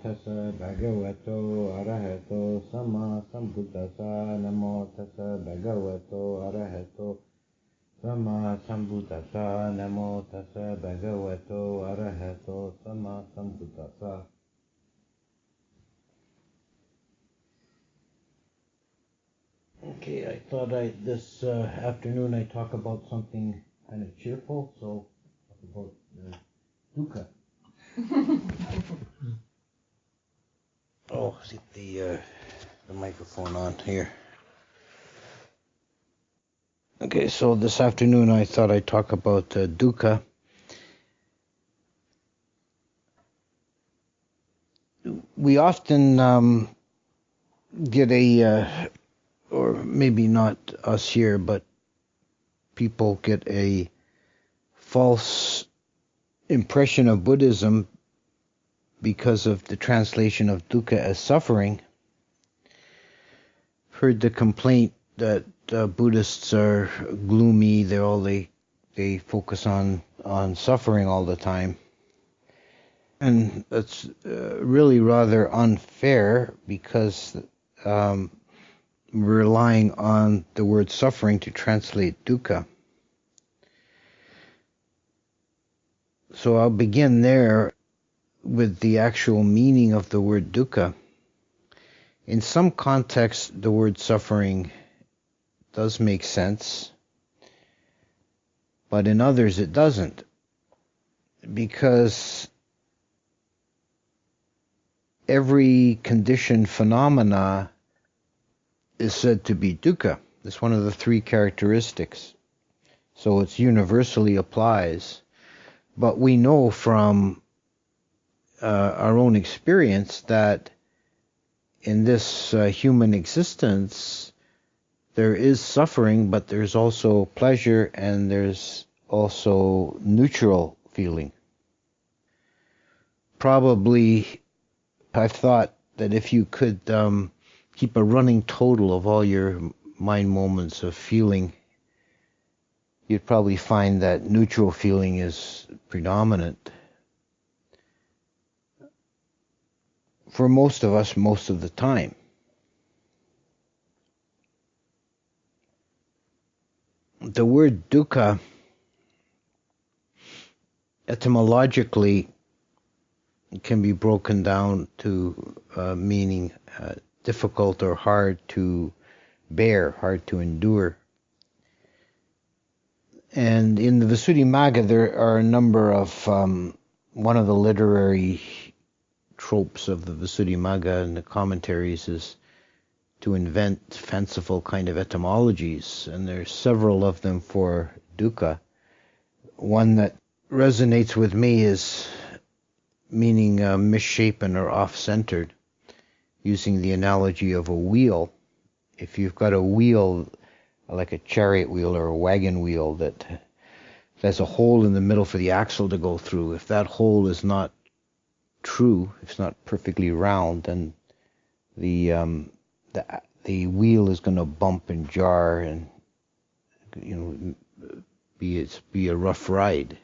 tassa bhagavato arahato sama sambuddhassa. Namo tassa bhagavato arahato sama sambuddhassa. Namo tassa bhagavato arahato sama sambuddhassa. Okay, I thought this afternoon I talk about something kind of cheerful, so talk about Dukkha. Oh, get the microphone on here. Okay, so this afternoon I thought I'd talk about Dukkha. We often get or maybe not us here, but people get a false impression of Buddhism because of the translation of dukkha as suffering. Heard the complaint that Buddhists are gloomy. They focus on suffering all the time, and that's really rather unfair because we're relying on the word suffering to translate dukkha. So I'll begin there with the actual meaning of the word dukkha. In some contexts, the word suffering does make sense, but in others it doesn't, because every conditioned phenomena is said to be dukkha. It's one of the three characteristics, so it universally applies. But we know from our own experience that in this human existence there is suffering, but there's also pleasure and there's also neutral feeling. Probably I've thought that if you could keep a running total of all your mind moments of feeling, you'd probably find that neutral feeling is predominant for most of us most of the time. The word dukkha etymologically can be broken down to meaning difficult or hard to bear, hard to endure. And in the Visuddhimagga there are a number of, one of the literary tropes of the Visuddhimagga and the commentaries is to invent fanciful kind of etymologies, and there's several of them for dukkha. One that resonates with me is meaning misshapen or off-centered, using the analogy of a wheel. If you've got a wheel, like a chariot wheel or a wagon wheel, that there's a hole in the middle for the axle to go through, if that hole is not true, it's not perfectly round, then the wheel is going to bump and jar and be a rough ride.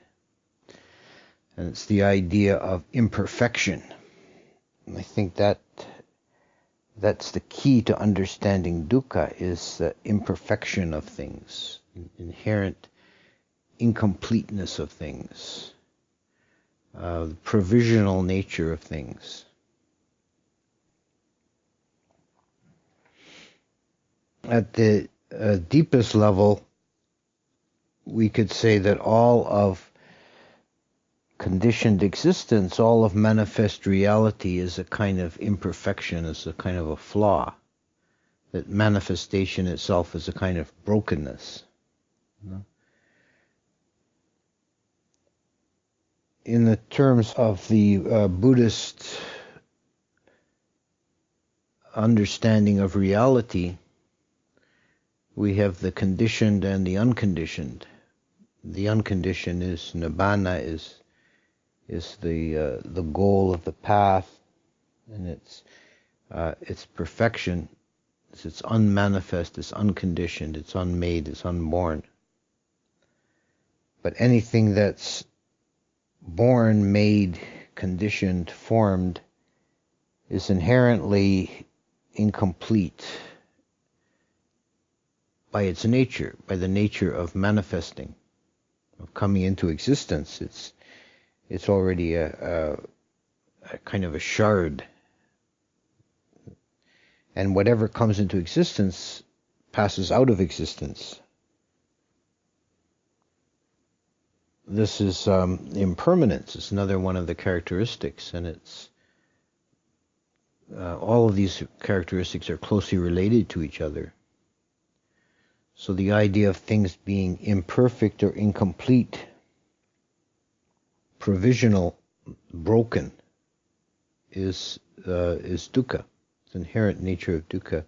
And it's the idea of imperfection. And I think that's the key to understanding dukkha, is the imperfection of things, inherent incompleteness of things, the provisional nature of things. At the deepest level, we could say that all of conditioned existence, all of manifest reality is a kind of imperfection, is a kind of a flaw. That manifestation itself is a kind of brokenness. In the terms of the Buddhist understanding of reality, we have the conditioned and the unconditioned. The unconditioned is nibbana, is the goal of the path, and it's perfection. It's unmanifest, it's unconditioned, it's unmade, it's unborn. But anything that's born, made, conditioned, formed, is inherently incomplete by its nature, by the nature of manifesting, of coming into existence. It's already a kind of a shard. And whatever comes into existence passes out of existence. This is impermanence. It's another one of the characteristics, and it's all of these characteristics are closely related to each other. So the idea of things being imperfect or incomplete, provisional, broken, is dukkha. It's the inherent nature of dukkha.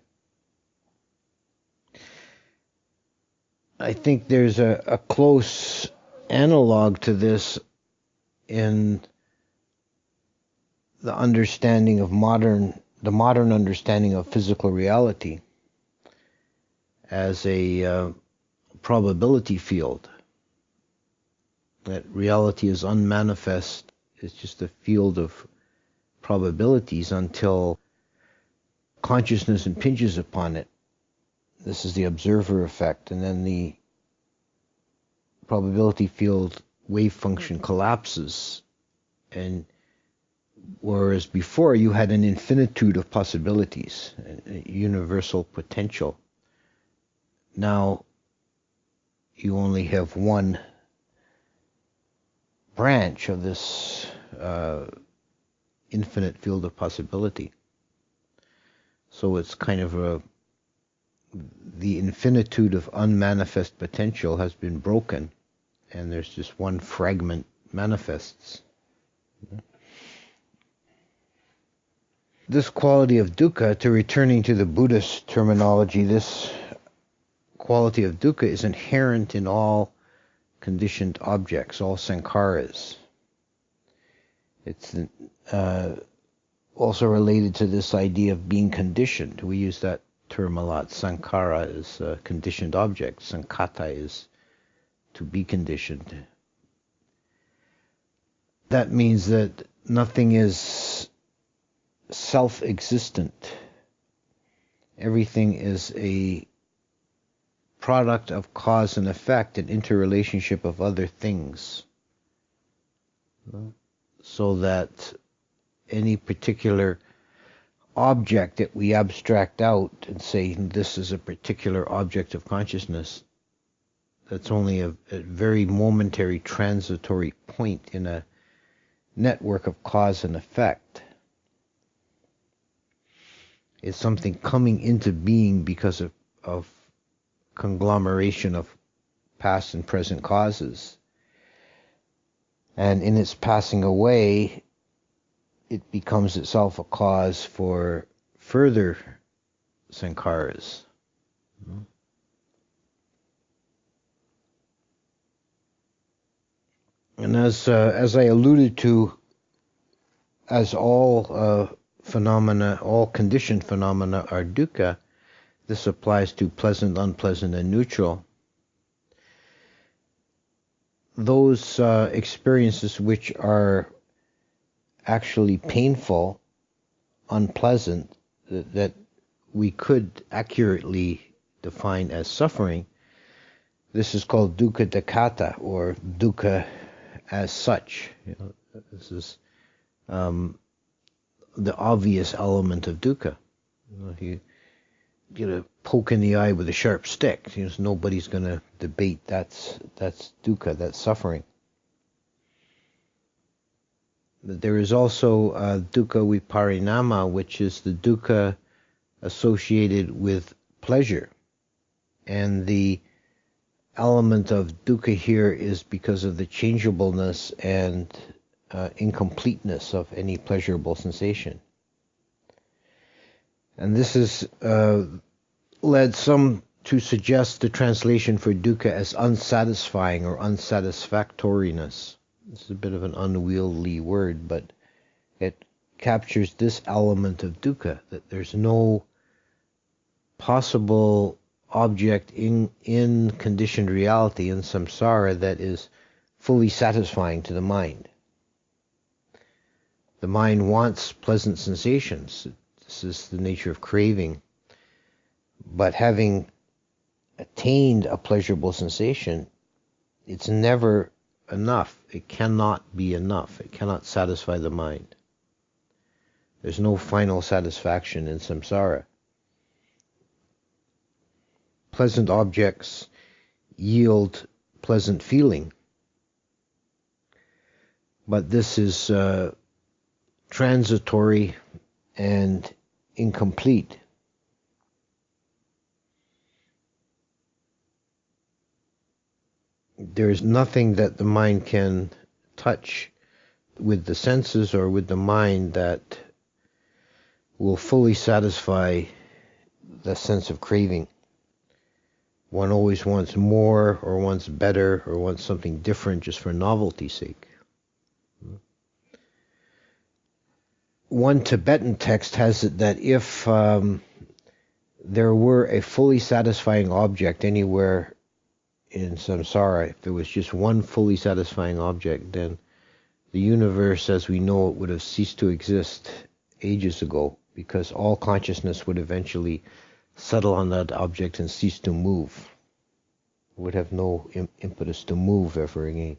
I think there's a close analog to this in the understanding of the modern understanding of physical reality as a probability field. That reality is unmanifest. It's just a field of probabilities until consciousness impinges upon it. This is the observer effect, and then the probability field wave function collapses, and whereas before you had an infinitude of possibilities, a universal potential, now you only have one branch of this infinite field of possibility. So it's kind of the infinitude of unmanifest potential has been broken, and there's just one fragment manifests. This quality of dukkha, to returning to the Buddhist terminology, this quality of dukkha is inherent in all conditioned objects, all sankharas. It's also related to this idea of being conditioned. We use that term a lot. Sankhara is a conditioned object. Sankhata is to be conditioned. That means that nothing is self-existent. Everything is a product of cause and effect, an interrelationship of other things. So that any particular object that we abstract out and say this is a particular object of consciousness, that's only a very momentary transitory point in a network of cause and effect. It's something coming into being because of conglomeration of past and present causes. And in its passing away, it becomes itself a cause for further sankharas. And as I alluded to, as all phenomena, all conditioned phenomena are dukkha, this applies to pleasant, unpleasant, and neutral. Those experiences which are actually painful, unpleasant, that we could accurately define as suffering, this is called dukkha dakata, or dukkha as such. This is the obvious element of dukkha. If you get a poke in the eye with a sharp stick, nobody's going to debate that's dukkha, that's suffering. There is also dukkha viparinama, which is the dukkha associated with pleasure. And the element of dukkha here is because of the changeableness and incompleteness of any pleasurable sensation. And this has led some to suggest the translation for dukkha as unsatisfying or unsatisfactoriness. This is a bit of an unwieldy word, but it captures this element of dukkha, that there's no possible object in conditioned reality, in samsara, that is fully satisfying to the mind. The mind wants pleasant sensations. This is the nature of craving. But having attained a pleasurable sensation, it's never enough. It cannot be enough. It cannot satisfy the mind. There's no final satisfaction in samsara. Pleasant objects yield pleasant feeling, but this is transitory and incomplete. There is nothing that the mind can touch with the senses or with the mind that will fully satisfy the sense of craving. One always wants more, or wants better, or wants something different just for novelty's sake. One Tibetan text has it that if there were a fully satisfying object anywhere in samsara, if there was just one fully satisfying object, then the universe as we know it would have ceased to exist ages ago, because all consciousness would eventually settle on that object and cease to move. It would have no impetus to move ever again.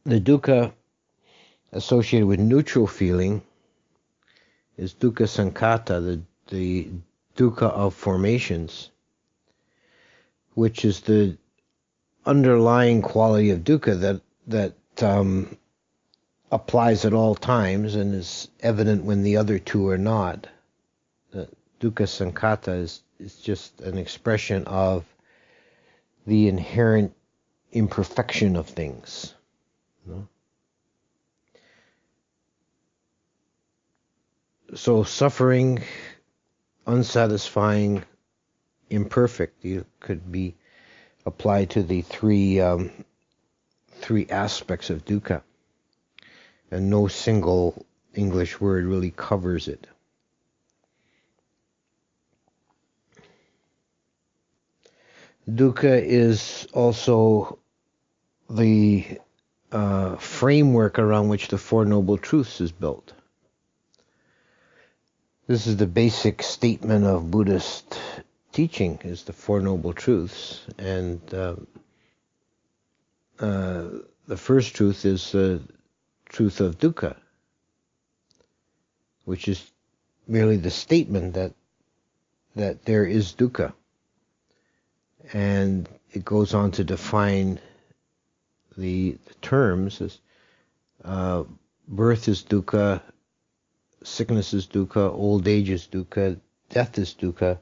The dukkha associated with neutral feeling is dukkha sankhata, the dukkha of formations, which is the underlying quality of dukkha that applies at all times and is evident when the other two are not. The dukkha sankhata is just an expression of the inherent imperfection of things. No? So suffering, unsatisfying, imperfect, it could be applied to the three aspects of dukkha, and no single English word really covers it. Dukkha is also the framework around which the Four Noble Truths is built. This is the basic statement of Buddhist teaching, is the Four Noble Truths. And the first truth is the truth of dukkha, which is merely the statement that there is dukkha. And it goes on to define the terms as birth is dukkha, sickness is dukkha, old age is dukkha, death is dukkha,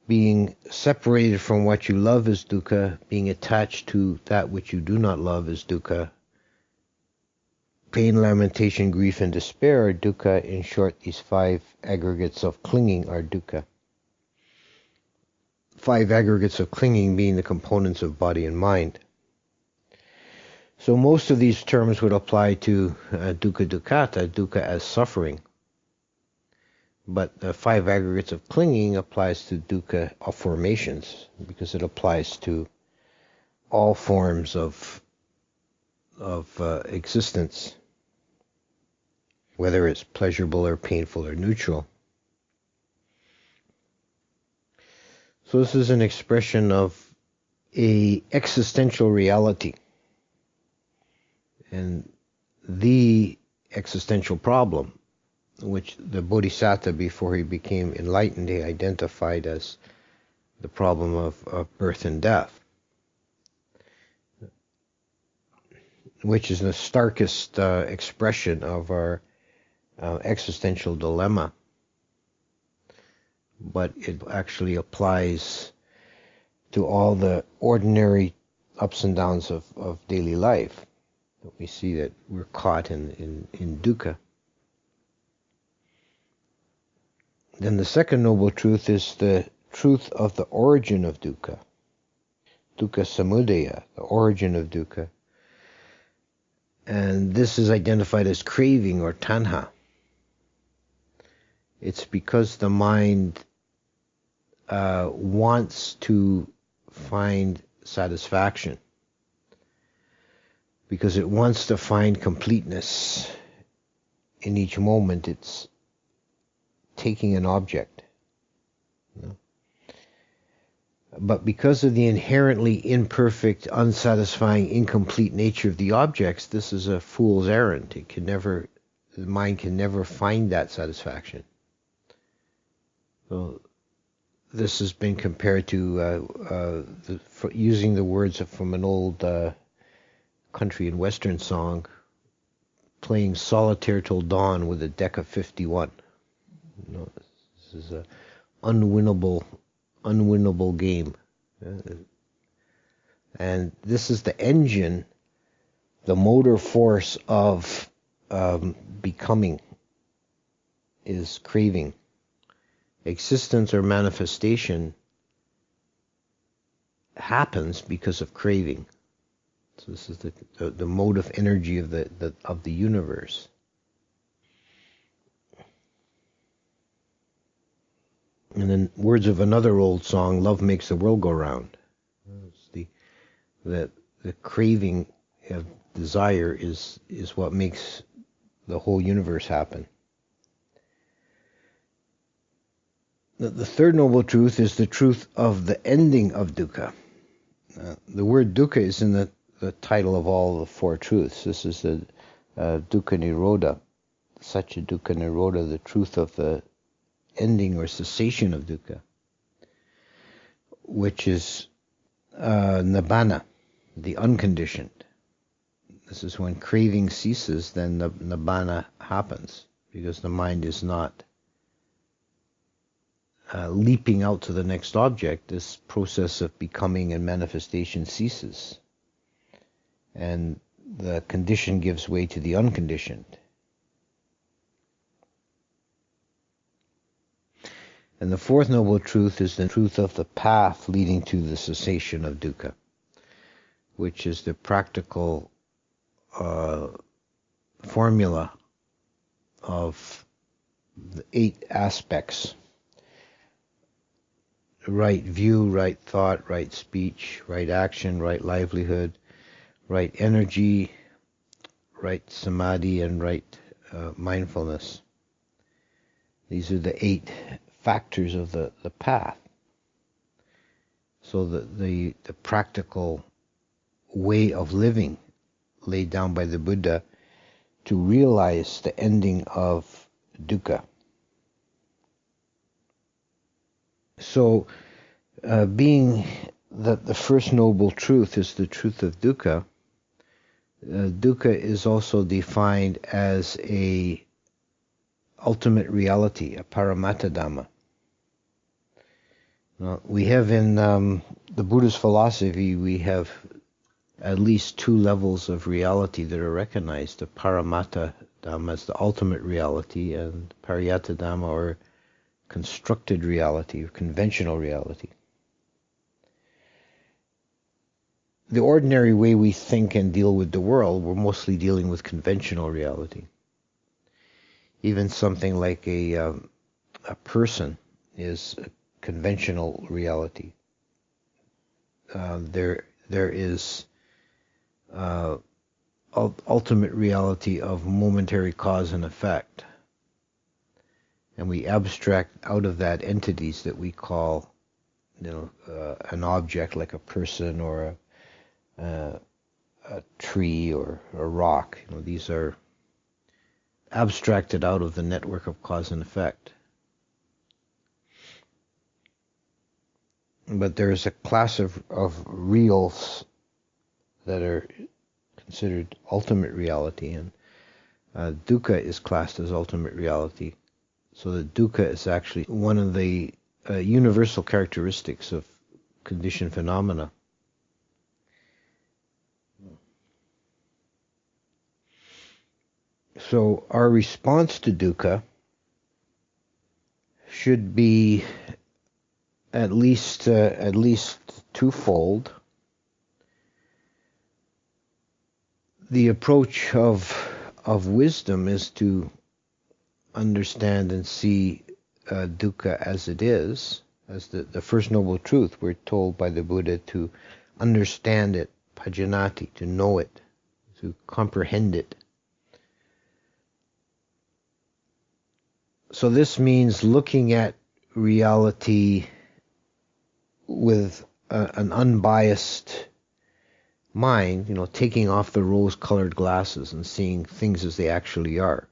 being separated from what you love is dukkha, being attached to that which you do not love is dukkha, pain, lamentation, grief, and despair are dukkha. In short, these five aggregates of clinging are dukkha. Five aggregates of clinging being the components of body and mind. So most of these terms would apply to dukkha dukkata, dukkha as suffering. But the five aggregates of clinging applies to dukkha of formations, because it applies to all forms of existence, whether it's pleasurable or painful or neutral. So this is an expression of a existential reality. And the existential problem, which the Bodhisattva, before he became enlightened, he identified as the problem of birth and death, which is the starkest expression of our existential dilemma. But it actually applies to all the ordinary ups and downs of daily life. We see that we're caught in dukkha. Then the second noble truth is the truth of the origin of dukkha. Dukkha samudaya, the origin of dukkha. And this is identified as craving or tanha. It's because the mind wants to find satisfaction. because it wants to find completeness in each moment. It's taking an object. But because of the inherently imperfect, unsatisfying, incomplete nature of the objects, this is a fool's errand. The mind can never find that satisfaction. So this has been compared to using the words from an old country and western song, playing solitaire till dawn with a deck of 51. This is a unwinnable game. And this is the engine, the motor force of becoming, is craving. Existence or manifestation happens because of craving. So this is the motive energy of the universe. And in words of another old song, love makes the world go round. It's the craving of desire is what makes the whole universe happen. The third noble truth is the truth of the ending of dukkha. The word dukkha is in the title of all the four truths. This is the dukkha nirodha, satya dukkha nirodha, the truth of the ending or cessation of dukkha, which is nibbana, the unconditioned. This is when craving ceases, then the nibbana happens, because the mind is not leaping out to the next object. This process of becoming and manifestation ceases, and the conditioned gives way to the unconditioned. And the fourth noble truth is the truth of the path leading to the cessation of dukkha, which is the practical formula of the 8 aspects: right view, right thought, right speech, right action, right livelihood, right energy, right samadhi, and right mindfulness. These are the 8 factors of the path. So the practical way of living laid down by the Buddha to realize the ending of dukkha. So being that the first noble truth is the truth of dukkha, dukkha is also defined as a ultimate reality, a Punnadhammo. Now, we have in the Buddhist philosophy, we have at least 2 levels of reality that are recognized: the Paramatma as the ultimate reality, and Paryatadhamma, or constructed reality, or conventional reality. The ordinary way we think and deal with the world, we're mostly dealing with conventional reality. Even something like a person is a conventional reality. There is ultimate reality of momentary cause and effect, and we abstract out of that entities that we call, an object like a person or a tree or a rock. These are abstracted out of the network of cause and effect. But there is a class of reals that are considered ultimate reality, and dukkha is classed as ultimate reality. So the dukkha is actually one of the universal characteristics of conditioned phenomena. So our response to dukkha should be at least twofold. The approach of wisdom is to understand and see dukkha as it is, as the first noble truth. We're told by the Buddha to understand it, pajanati, to know it. to comprehend it. So this means looking at reality with an unbiased mind, taking off the rose-colored glasses and seeing things as they actually are,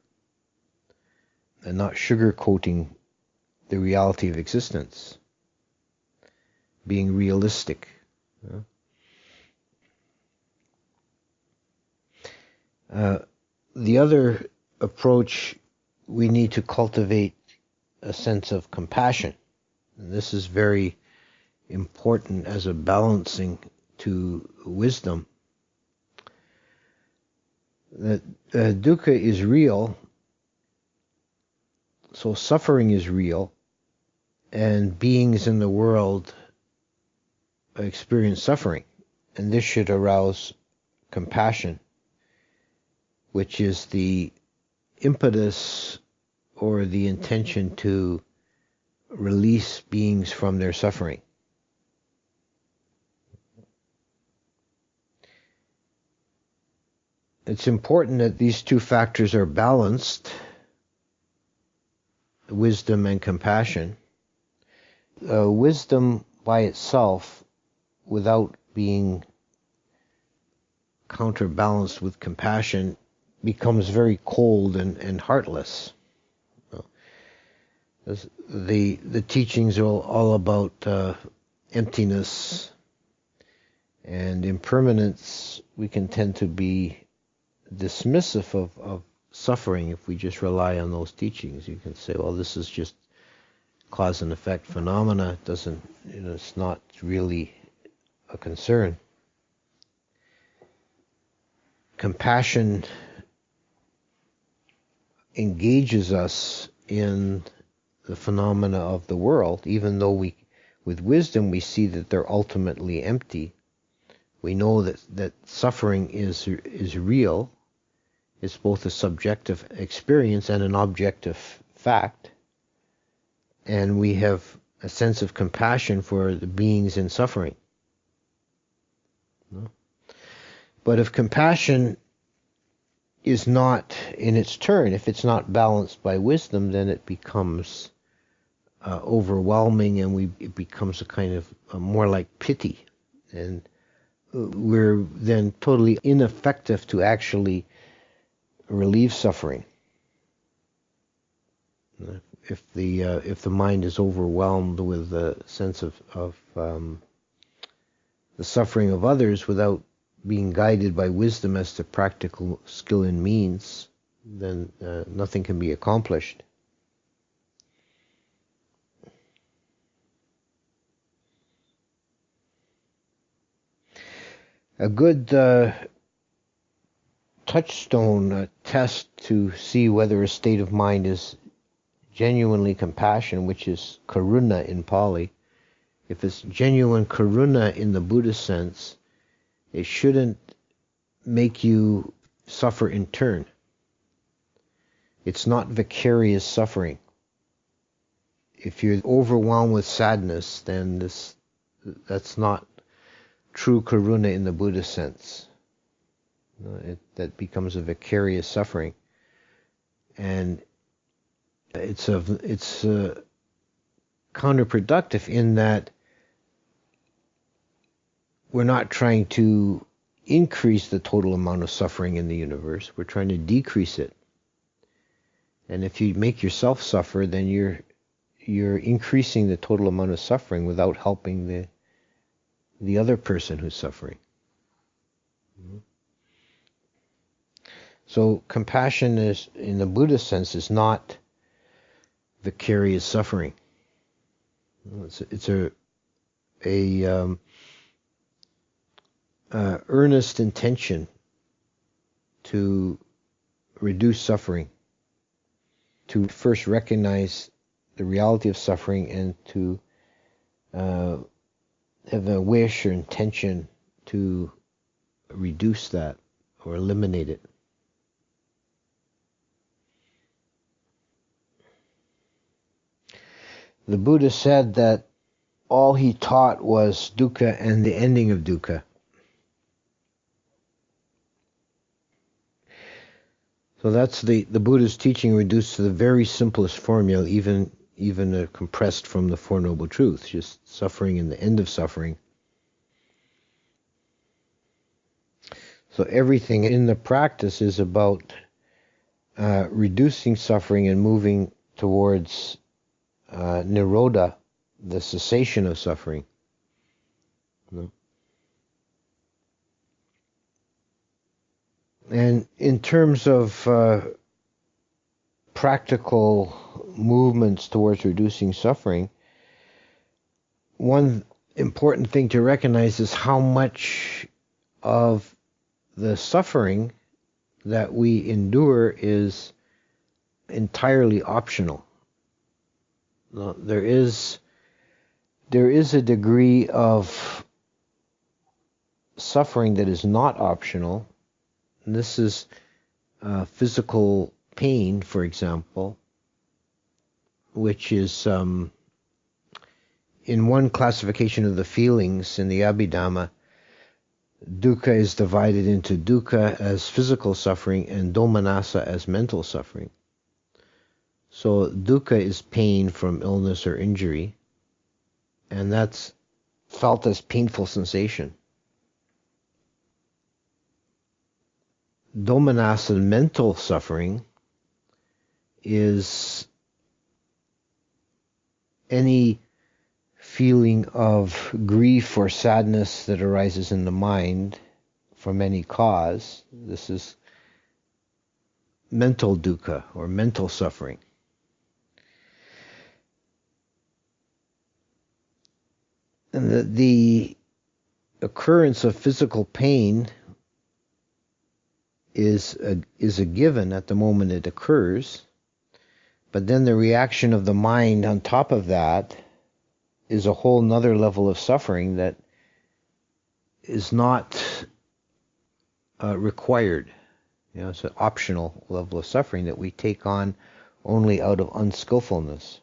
and not sugarcoating the reality of existence, being realistic. The other approach, we need to cultivate a sense of compassion. And this is very important as a balancing to wisdom. That dukkha is real, so suffering is real, and beings in the world experience suffering, and this should arouse compassion, which is the impetus or the intention to release beings from their suffering. It's important that these two factors are balanced, wisdom and compassion. Wisdom by itself, without being counterbalanced with compassion, becomes very cold and heartless. The teachings are all about emptiness and impermanence. We can tend to be dismissive of suffering if we just rely on those teachings. You can say, well, this is just cause and effect phenomena. It doesn't, it's not really a concern. Compassion engages us in the phenomena of the world, even though with wisdom we see that they're ultimately empty. We know that suffering is real. It's both a subjective experience and an objective fact. And we have a sense of compassion for the beings in suffering. But if compassion is not in its turn, if it's not balanced by wisdom, then it becomes overwhelming, and it becomes a kind of more like pity. And we're then totally ineffective to actually relieve suffering. If the mind is overwhelmed with a sense of the suffering of others without being guided by wisdom as to practical skill and means, then nothing can be accomplished. A good touchstone test to see whether a state of mind is genuinely compassion, which is karuna in Pali. If it's genuine karuna in the Buddhist sense, it shouldn't make you suffer in turn. It's not vicarious suffering. If you're overwhelmed with sadness, then that's not true karuna in the Buddhist sense. That becomes a vicarious suffering, and it's counterproductive in that we're not trying to increase the total amount of suffering in the universe. We're trying to decrease it. And if you make yourself suffer, then you're increasing the total amount of suffering without helping the other person who's suffering. So compassion is, in the Buddhist sense, is not vicarious suffering. It's a earnest intention to reduce suffering, to first recognize the reality of suffering, and to have a wish or intention to reduce that or eliminate it. The Buddha said that all he taught was dukkha and the ending of dukkha. So that's the Buddha's teaching reduced to the very simplest formula, even compressed from the Four Noble Truths, just suffering and the end of suffering. So everything in the practice is about reducing suffering and moving towards nirodha, the cessation of suffering. And in terms of practical movements towards reducing suffering, one important thing to recognize is how much of the suffering that we endure is entirely optional. There is a degree of suffering that is not optional. And this is physical pain, for example, which is in one classification of the feelings in the Abhidhamma, dukkha is divided into dukkha as physical suffering and domanassa as mental suffering. So dukkha is pain from illness or injury, and that's felt as painful sensation. Domanassa, mental suffering, is any feeling of grief or sadness that arises in the mind from any cause. This is mental dukkha or mental suffering. And the occurrence of physical pain is a given at the moment it occurs, but then the reaction of the mind on top of that is a whole nother level of suffering that is not required. It's an optional level of suffering that we take on only out of unskillfulness.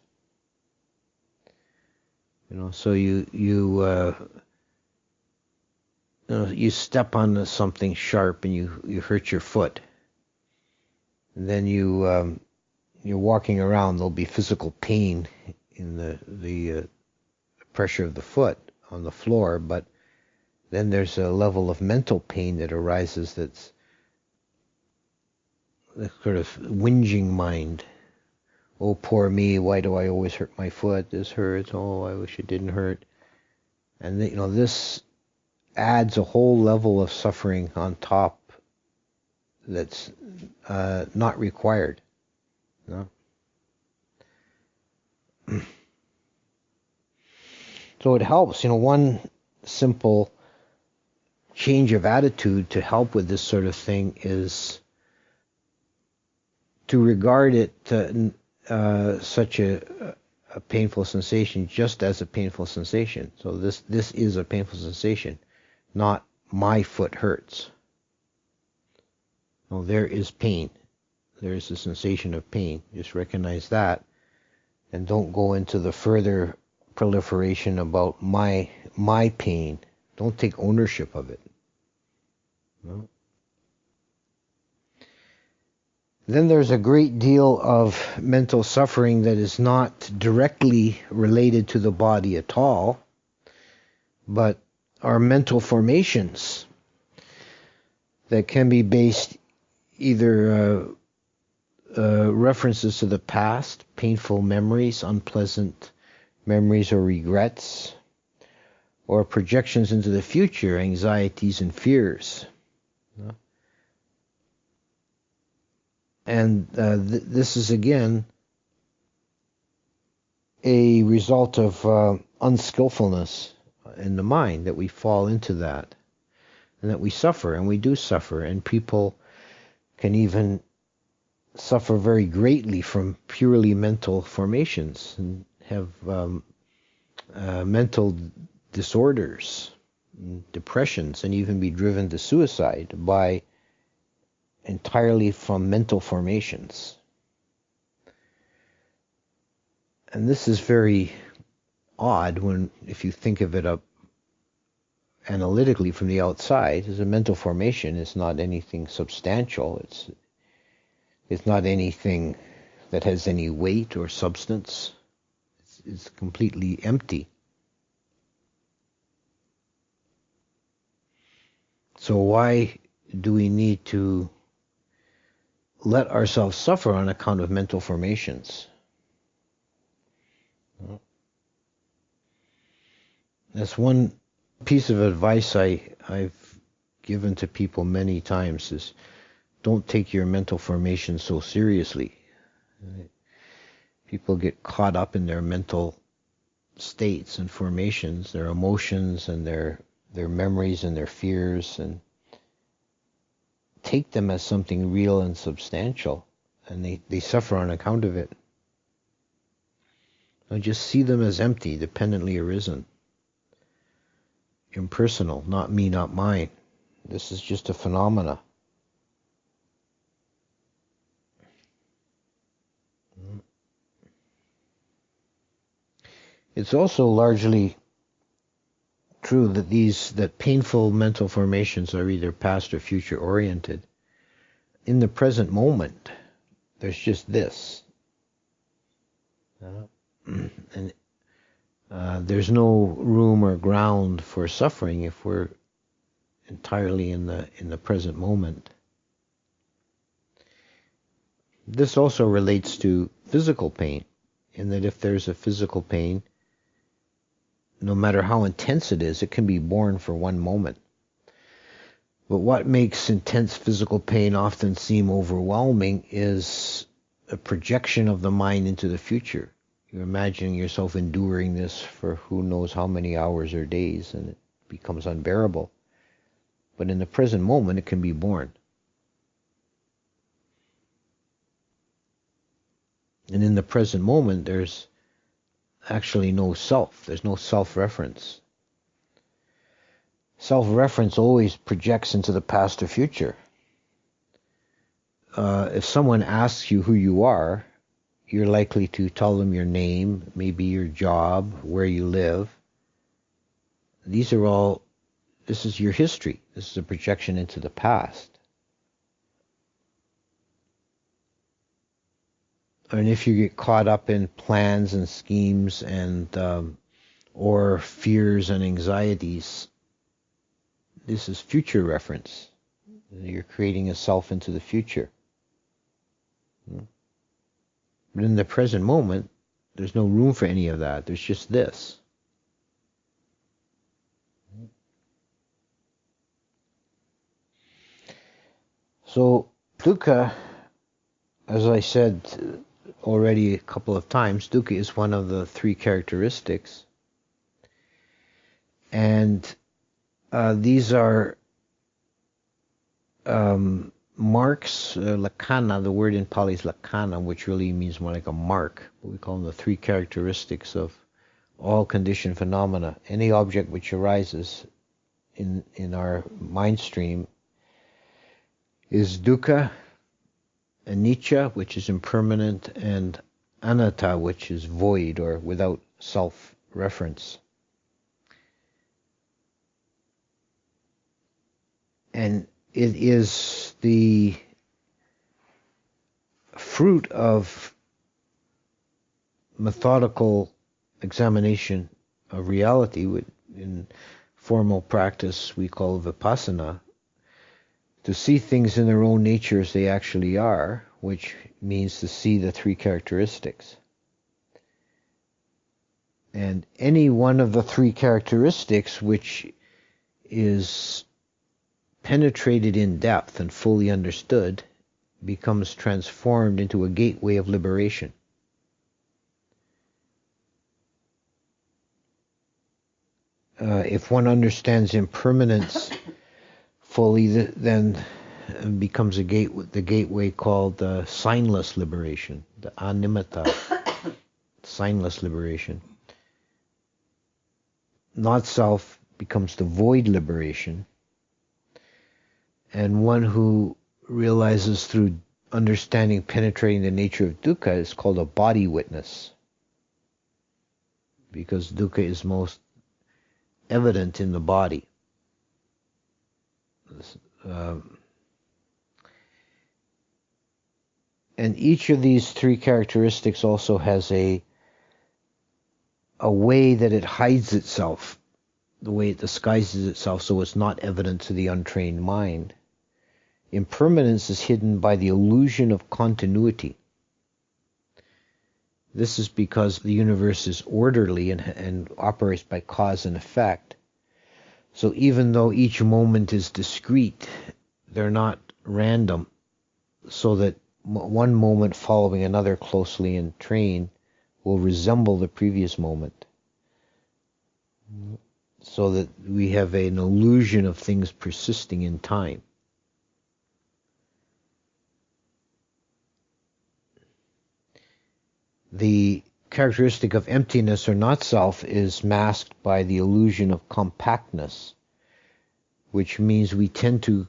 So you step on something sharp and you hurt your foot. And then you're walking around, there'll be physical pain in the pressure of the foot on the floor, but then there's a level of mental pain that arises that's the sort of whinging mind. Oh, poor me, why do I always hurt my foot? This hurts. Oh, I wish it didn't hurt. And this adds a whole level of suffering on top that's not required. No? So it helps. One simple change of attitude to help with this sort of thing is to regard it such a painful sensation just as a painful sensation. So this is a painful sensation, not my foot hurts. No, there is pain. There is a sensation of pain. Just recognize that, and don't go into the further proliferation about my pain. Don't take ownership of it. No? Then there's a great deal of mental suffering that is not directly related to the body at all, but are mental formations that can be based either references to the past, painful memories, unpleasant memories or regrets, or projections into the future, anxieties and fears. And this is again a result of unskillfulness in the mind, that we fall into that, and that we suffer, and we do suffer, and people can even suffer very greatly from purely mental formations and have mental disorders, depressions, and even be driven to suicide by entirely from mental formations. And this is very odd if you think of it up analytically from the outside, as a mental formation is not anything substantial. It's not anything that has any weight or substance. It's completely empty. So why do we need to let ourselves suffer on account of mental formations? That's one piece of advice I've given to people many times is don't take your mental formations so seriously. People get caught up in their mental states and formations, their emotions and their memories and their fears, and take them as something real and substantial, and they suffer on account of it. Now just see them as empty, dependently arisen, impersonal, not me, not mine. This is just a phenomena. It's also largely true that painful mental formations are either past or future oriented. In the present moment, there's just this. And there's no room or ground for suffering if we're entirely in the present moment. This also relates to physical pain, in that if there's a physical pain, no matter how intense it can be borne for one moment. But what makes intense physical pain often seem overwhelming is a projection of the mind into the future. You're imagining yourself enduring this for who knows how many hours or days, and it becomes unbearable. But in the present moment, it can be borne. And in the present moment, there's actually no self. There's no self-reference. Self-reference always projects into the past or future. If someone asks you who you are, you're likely to tell them your name, maybe your job, where you live. This is your history. This is a projection into the past. And if you get caught up in plans and schemes and or fears and anxieties, this is future reference. You're creating a self into the future. But in the present moment, there's no room for any of that. There's just this. So, dukkha, as I said already a couple of times, dukkha is one of the three characteristics. And these are marks, lakkhana, the word in Pali is lakkhana, which really means more like a mark. But we call them the three characteristics of all conditioned phenomena. Any object which arises in our mind stream is dukkha, anicca, which is impermanent, and anatta, which is void or without self-reference. And it is the fruit of methodical examination of reality. In formal practice we call vipassana, to see things in their own nature as they actually are, which means to see the three characteristics. And any one of the three characteristics which is penetrated in depth and fully understood becomes transformed into a gateway of liberation. If one understands impermanence fully, then becomes the gateway called signless liberation, the animata, signless liberation. Not self becomes the void liberation, and one who realizes through understanding, penetrating the nature of dukkha is called a body witness, because dukkha is most evident in the body. And each of these three characteristics also has a way that it hides itself, the way it disguises itself so it's not evident to the untrained mind. Impermanence is hidden by the illusion of continuity. This is because the universe is orderly and operates by cause and effect. So even though each moment is discrete, they're not random, so that one moment following another closely in train will resemble the previous moment. So that we have an illusion of things persisting in time. The characteristic of emptiness or not self is masked by the illusion of compactness, which means we tend to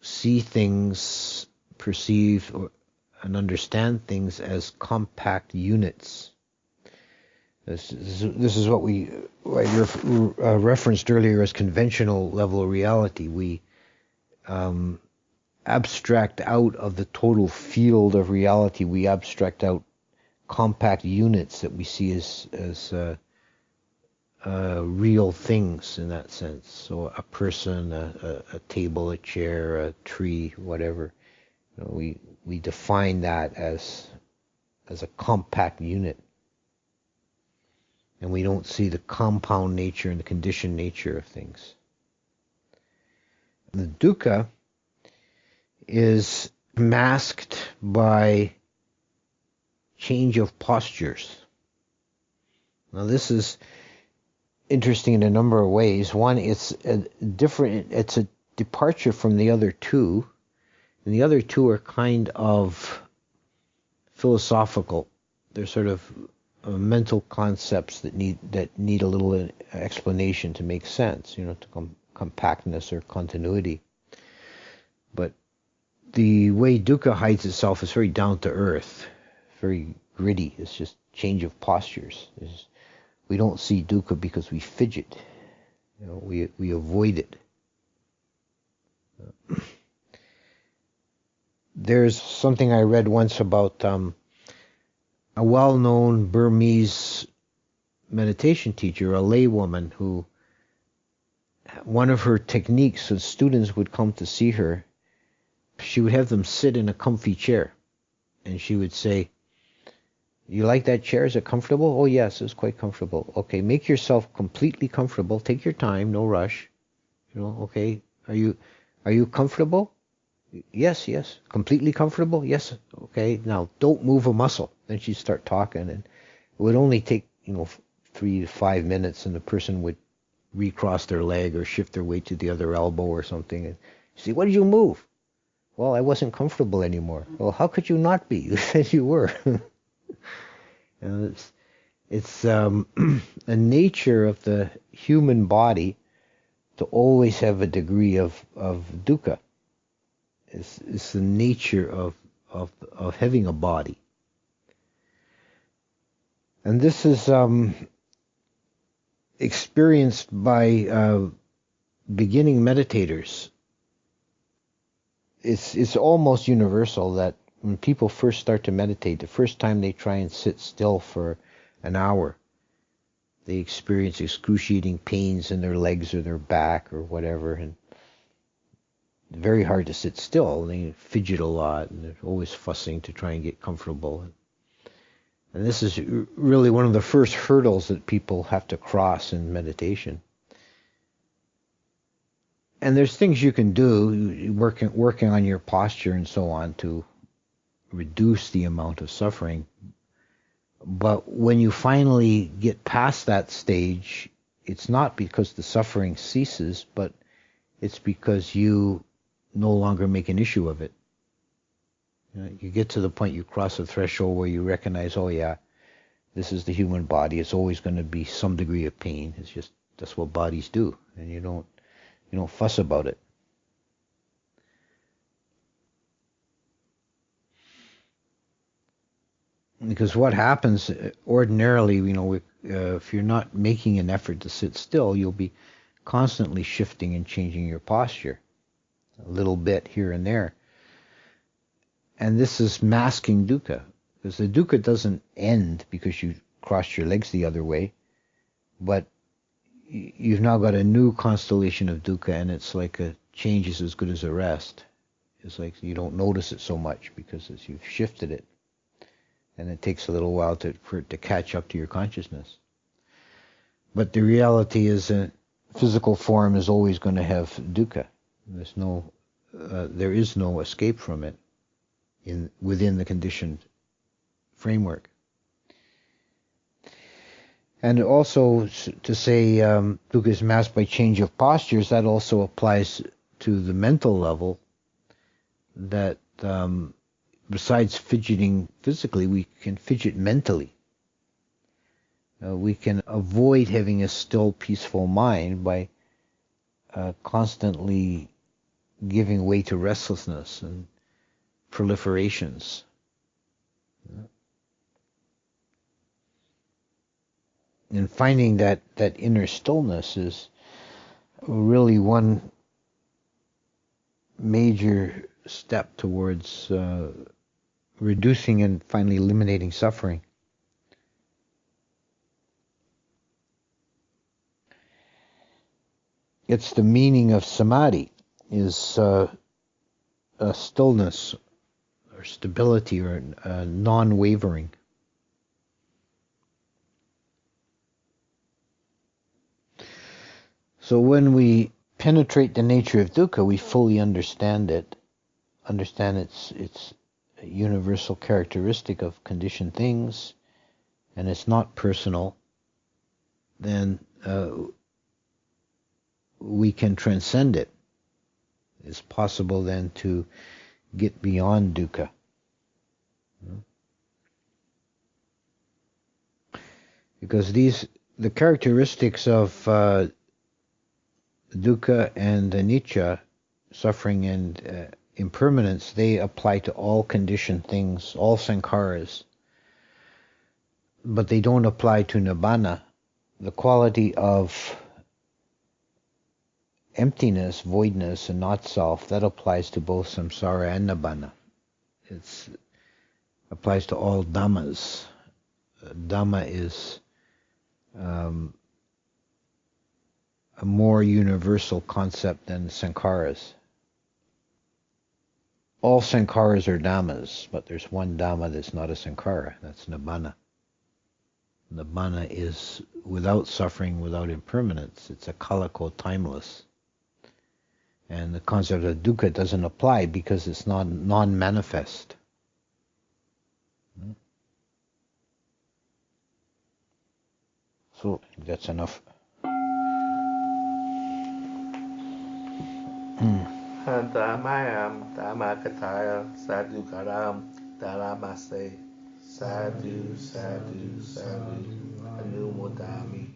see things, perceive and understand things as compact units. This is what we referenced earlier as conventional level reality. We abstract out of the total field of reality. We abstract out compact units that we see as real things in that sense. So a person, a table, a chair, a tree, whatever. We define that as a compact unit. And we don't see the compound nature and the conditioned nature of things. The dukkha is masked by change of postures. Now this is interesting in a number of ways. One, it's a departure from the other two, and the other two are kind of philosophical. They're sort of mental concepts that need a little explanation to make sense, to compactness or continuity. But the way dukkha hides itself is very down to earth, very gritty. It's just change of postures. We don't see dukkha because we fidget. We avoid it. There's something I read once about a well-known Burmese meditation teacher, a laywoman, who one of her techniques when students would come to see her, she would have them sit in a comfy chair, and she would say, "You like that chair? Is it comfortable?" "Oh yes, it's quite comfortable." "Okay, make yourself completely comfortable. Take your time, no rush. Okay. Are you comfortable?" Yes. Completely comfortable? Yes. Okay. Now don't move a muscle. Then she'd start talking, and it would only take 3 to 5 minutes, and the person would recross their leg or shift their weight to the other elbow or something. And you say, "What did you move?" "Well, I wasn't comfortable anymore." "Well, how could you not be? You said you were." It's a nature of the human body to always have a degree of dukkha. It's the nature of having a body. And this is experienced by beginning meditators. It's almost universal that when people first start to meditate, the first time they try and sit still for an hour, they experience excruciating pains in their legs or their back or whatever, and it's very hard to sit still. They fidget a lot, and they're always fussing to try and get comfortable. And this is really one of the first hurdles that people have to cross in meditation. And there's things you can do, working on your posture and so on, to reduce the amount of suffering. But when you finally get past that stage, it's not because the suffering ceases, but it's because you no longer make an issue of it. You get to the point, you cross a threshold where you recognize, oh yeah, this is the human body. It's always going to be some degree of pain. It's just, that's what bodies do, and you don't fuss about it. Because what happens ordinarily, if you're not making an effort to sit still, you'll be constantly shifting and changing your posture, a little bit here and there. And this is masking dukkha, because the dukkha doesn't end because you crossed your legs the other way, but you've now got a new constellation of dukkha, and it's like a change is as good as a rest. It's like you don't notice it so much because as you've shifted it, and it takes a little while for it to catch up to your consciousness. But the reality is that physical form is always going to have dukkha. There is no escape from it within the conditioned framework. And also to say dukkha is masked by change of postures, that also applies to the mental level, that besides fidgeting physically, we can fidget mentally. We can avoid having a still, peaceful mind by constantly giving way to restlessness and proliferations. And finding that inner stillness is really one major step towards reducing and finally eliminating suffering. It's the meaning of samadhi, is a stillness or stability or non-wavering. So when we penetrate the nature of dukkha, we fully understand it, understand its universal characteristic of conditioned things, and it's not personal, then we can transcend it. It's possible then to get beyond dukkha. Because the characteristics of dukkha and anicca, suffering and impermanence, they apply to all conditioned things, all sankharas. But they don't apply to nibbana. The quality of emptiness, voidness, and not self, that applies to both samsara and nibbana. It applies to all dhammas. Dhamma is a more universal concept than sankharas. All sankharas are dhammas, but there's one dhamma that's not a sankhara, that's nibbana. Nibbana is without suffering, without impermanence. It's a kalako, timeless. And the concept of dukkha doesn't apply because it's non-manifest. So that's enough. Hantamayam Dhammakataya Sadhu Karam Dharamase Sadhu Sadhu Sadhu Anumodami.